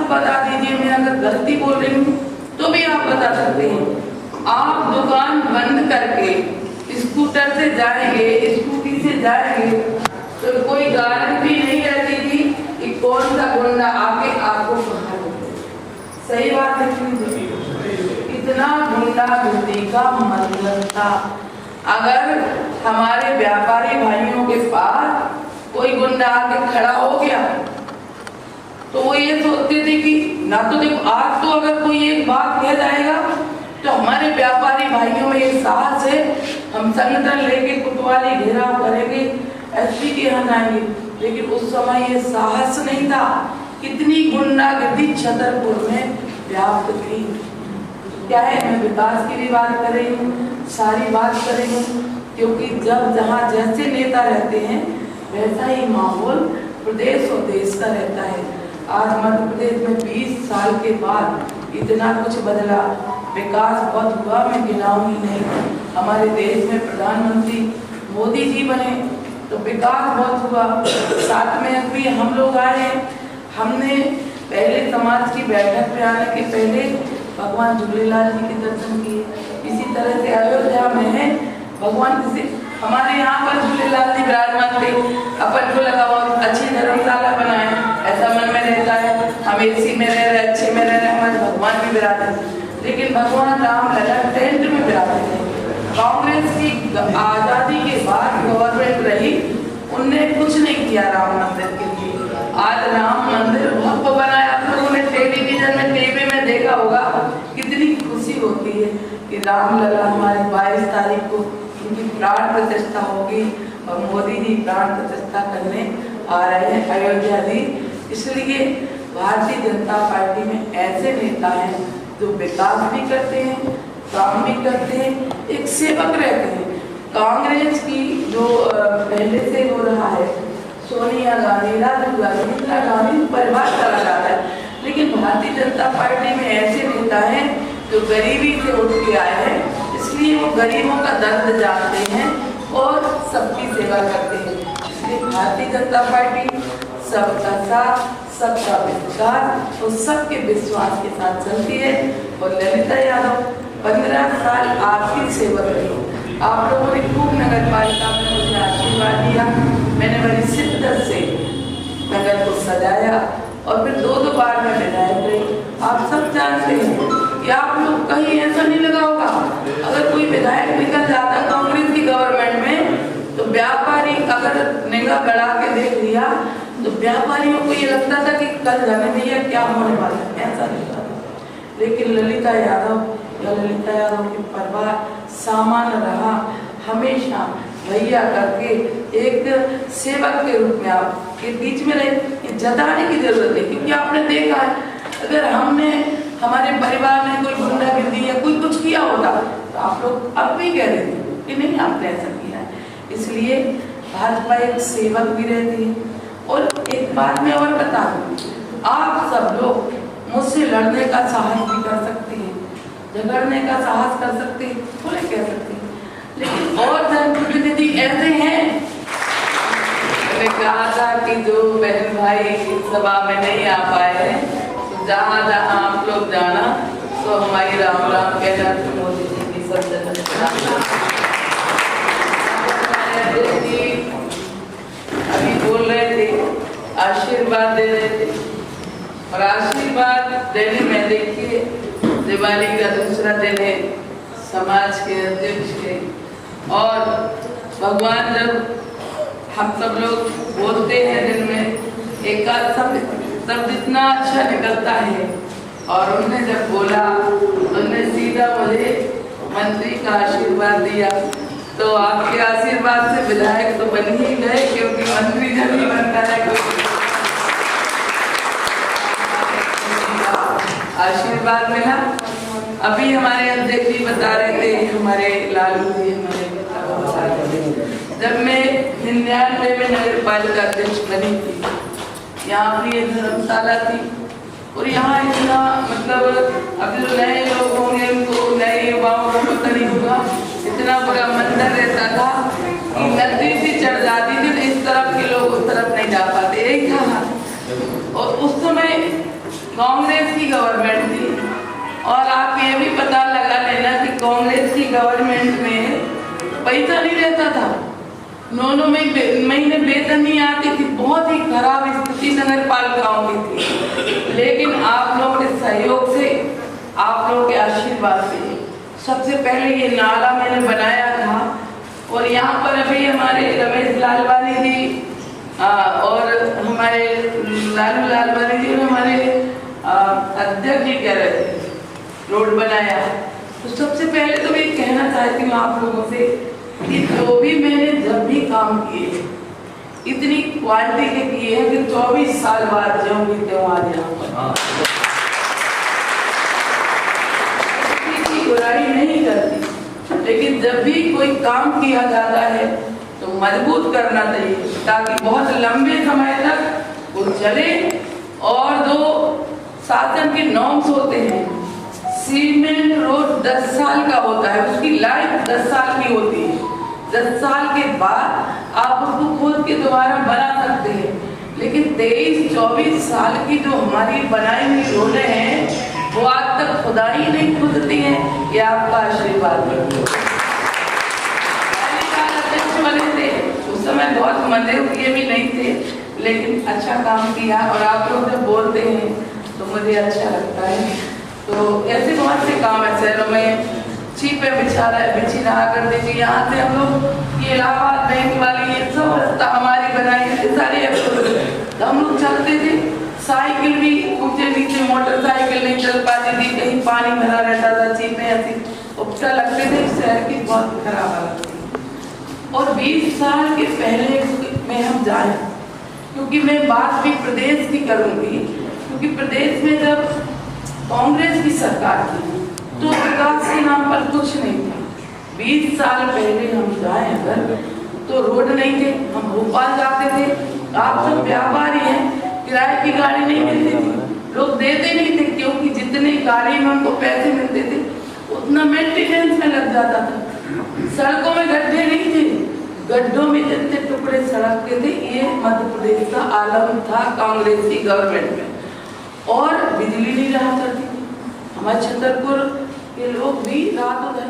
बता दीजिए, मैं अगर गलती बोल रही हूँ तो भी आप बता सकते हैं। आप दुकान बंद करके स्कूटर से जाएंगे, स्कूटी से जाएंगे, तो कोई गारंटी नहीं रहती थी कि कौन सा गुंडा आके आपको बाहर ले। सही बात है, इतना गुंडागर्दी का मतलब था। अगर हमारे व्यापारी भाइयों के पास कोई गुंडा आके खड़ा हो गया तो वो ये सोचते थे कि ना तो देखो, आज तो अगर कोई एक बात कह जाएगा तो हमारे व्यापारी भाइयों में ये साहस है, हम संगठन लेके कोतवाली घेराव करेंगे, एसपी के यहाँ जाएंगे। लेकिन उस समय ये साहस नहीं था। कितनी गुंडागर्दी छतरपुर में व्याप्त थी। क्या है, मैं विकास की भी बात कर रही हूँ, सारी बात कर रही हूँ, क्योंकि जब जहाँ जैसे नेता रहते हैं वैसा ही माहौल प्रदेश और देश का रहता है। आज मध्य प्रदेश में 20 साल के बाद इतना कुछ बदला, विकास बहुत हुआ, मैं गिनाऊंगी नहीं। हमारे देश में प्रधानमंत्री मोदी जी बने तो विकास बहुत हुआ। साथ में भी हम लोग आए, हमने पहले समाज की बैठक पे आने के पहले भगवान झूलेलाल जी के दर्शन किए। इसी तरह से अयोध्या में है भगवान से हमारे यहाँ पर झूलेलाल जी विराजमान थे। अपन को लगा बहुत अच्छी धर्मशाला बनाए, ऐसा मन में रहता है, हम एसी में रह रहे, अच्छे में रह रहे, हमारे भगवान भी विराजमान। लेकिन भगवान राम लला टेंट में विराजमान थे। कांग्रेस की आजादी के बाद गवर्नमेंट रही, उनने कुछ नहीं किया राम मंदिर के लिए। आज राम मंदिर भव्य बनाया। आप लोगों ने टेलीविजन में, टीवी में देखा होगा, कितनी खुशी होती है कि राम लला हमारे 22 तारीख को उनकी प्राण प्रतिष्ठा होगी और मोदी जी प्राण प्रतिष्ठा करने आ रहे हैं अयोध्या जी। इसलिए भारतीय जनता पार्टी में ऐसे नेता हैं जो विकास भी करते हैं, काम भी करते हैं, एक सेवक रहते हैं। कांग्रेस की जो पहले से हो रहा है, सोनिया गांधी, राहुल गांधी, इंदिरा गांधी परिवार चला जाता है, लेकिन भारतीय जनता पार्टी में ऐसे नेता हैं जो गरीबी से उठ के आए हैं, इसलिए वो गरीबों का दर्द जानते हैं और सबकी सेवा करते हैं। इसलिए भारतीय जनता पार्टी सबका साथ, सबका विश्वास और सबके विश्वास के साथ चलती है। और ललिता यादव 15 साल आपकी सेवा रही। आप लोगों ने खूब नगर पालिका में मुझे आशीर्वाद दिया, मैंने बड़ी शिद्दत से नगर को सजाया और फिर 2 बार में विधायक रही। आप सब जानते हैं कि आप लोग कहीं ऐसा नहीं लगा होगा, अगर कोई विधायक निकल जाता कांग्रेस की गवर्नमेंट में तो व्यापारी अगर निगाह गड़ा के देख लिया तो व्यापारियों को ये लगता था कि कल जाने भैया क्या होने वाला है, ऐसा नहीं था। लेकिन ललिता यादव या ललिता यादव के परिवार सामान्य रहा, हमेशा भैया करके एक सेवक के रूप में आपके बीच में रहे। जताने की जरूरत नहीं, क्योंकि आपने देखा है अगर हमने हमारे परिवार में कोई गुंडागर्दी या कोई कुछ किया होता तो आप लोग अब भी कह रहे थे कि नहीं आपने ऐसा किया है। इसलिए भाजपा एक सेवक भी रहती है। और एक बात मैं और बता दूं, आप सब लोग मुझसे लड़ने का साहस भी कर सकते हैं, झगड़ने का साहस कर सकते हैं, बोले कह सकते हैं, लेकिन और जनप्रतिनिधि ऐसे हैं। मैंने कहा था कि जो बहन भाई सभा में नहीं आ पाए हैं, तो जहाँ जहाँ आप लोग जाना तो हमारी राम राम कहना, तो मोदी जी की सब जगह। अभी बोल रहे थे, आशीर्वाद दे रहे थे, और आशीर्वाद देने में देखिए दिवाली का दूसरा दिन है समाज के अध्यक्ष के, और भगवान जब हम सब लोग बोलते हैं दिन में एक आध शब्द इतना अच्छा निकलता है, और उन्होंने जब बोला उन्होंने सीधा मुझे मंत्री का आशीर्वाद दिया। तो आपके आशीर्वाद से विधायक तो बन ही गए, क्योंकि मंत्री जब ही बनता है कोई आशीर्वाद मिला। अभी हमारे अध्यक्ष जी बता रहे थे, हमारे लालू जी हमारे बता रहे थे, जब मैं 99 में नगर पालिका अध्यक्ष बनी थी, यहाँ भी एक धर्मशाला थी, और यहाँ इतना मतलब अब जो नए लोग होंगे उनको, नए युवाओं को पता नहीं होगा, इतना बड़ा मंदिर रहता था कि नदी से चढ़ जाती थी तो इस तरफ के लोग उस तरफ नहीं जा पाते, यही था। और उस समय कांग्रेस की गवर्नमेंट थी। और आप ये भी पता लगा लेना कि कांग्रेस की गवर्नमेंट में पैसा नहीं रहता था, 9 महीने वेतन नहीं आती थी, बहुत ही खराब स्थिति नगर पालिकाओं की थी। लेकिन आप लोगों के सहयोग से, आप लोगों के आशीर्वाद से सबसे पहले ये नाला मैंने बनाया था। और यहाँ पर अभी हमारे रमेश लालवानी जी और हमारे लालू लालवानी जी और हमारे अध्यक्ष जी कह रहे थे रोड बनाया। तो सबसे पहले तो मैं कहना चाहती हूँ आप लोगों से कि जो भी मैंने जब भी काम किए इतनी क्वालिटी के किए हैं कि 24 साल बाद जाऊंगी त्योहार यहाँ पर बुराई नहीं करती, लेकिन जब भी कोई काम किया जाता है तो मजबूत करना चाहिए ताकि बहुत लंबे समय तक वो चले। और जो शासन के नॉर्म्स होते हैं, सीमेंट रोड 10 साल का होता है, उसकी लाइफ 10 साल की होती है। 10 साल के बाद आप उसको खोद के दोबारा बना सकते हैं, लेकिन 23-24 साल की जो हमारी बनाई हुई रोडें हैं वो आज तक खुदाई नहीं खुदती है। ये आपका आशीर्वाद अध्यक्ष बने थे, उस समय बहुत मंदिर किए भी नहीं थे, लेकिन अच्छा काम किया। और आप लोग जब बोलते हैं तो मुझे अच्छा लगता है। तो ऐसे बहुत से काम है शहरों में, चीपे बिछी रहा कर दीजिए। यहाँ से हम लोग ये इलाहाबाद बैंक वाली ये सब रास्ता हमारी बनाई है, सारी हम लोग चलते थे, साइकिल भी ऊंचे नीचे, मोटरसाइकिल नहीं चल पाती थी, कहीं पानी भरा रहता था, चीपें ऐसी उपटा लगते थे, शहर की बहुत खराब हालत थी। और 20 साल के पहले में हम जाए, क्योंकि मैं बात भी प्रदेश की करूंगी, क्योंकि प्रदेश में जब कांग्रेस की सरकार थी तो विकास के नाम पर कुछ नहीं था। 20 साल पहले हम जाए अगर तो रोड नहीं थे, हम भोपाल जाते थे, आप सब व्यापारी हैं, किराए की गाड़ी नहीं मिलती थी, लोग देते नहीं थे, क्योंकि जितने गाड़ी में उनको पैसे मिलते थे उतना मेंटेनेंस में लग जाता था। सड़कों में गड्ढे नहीं थे, गड्ढों में जितने टुकड़े सड़क के थे, ये मध्य प्रदेश का आलम था कांग्रेस की गवर्नमेंट में। और बिजली नहीं रहा करती थी, हमारे छतरपुर के लोग भी रातों दिन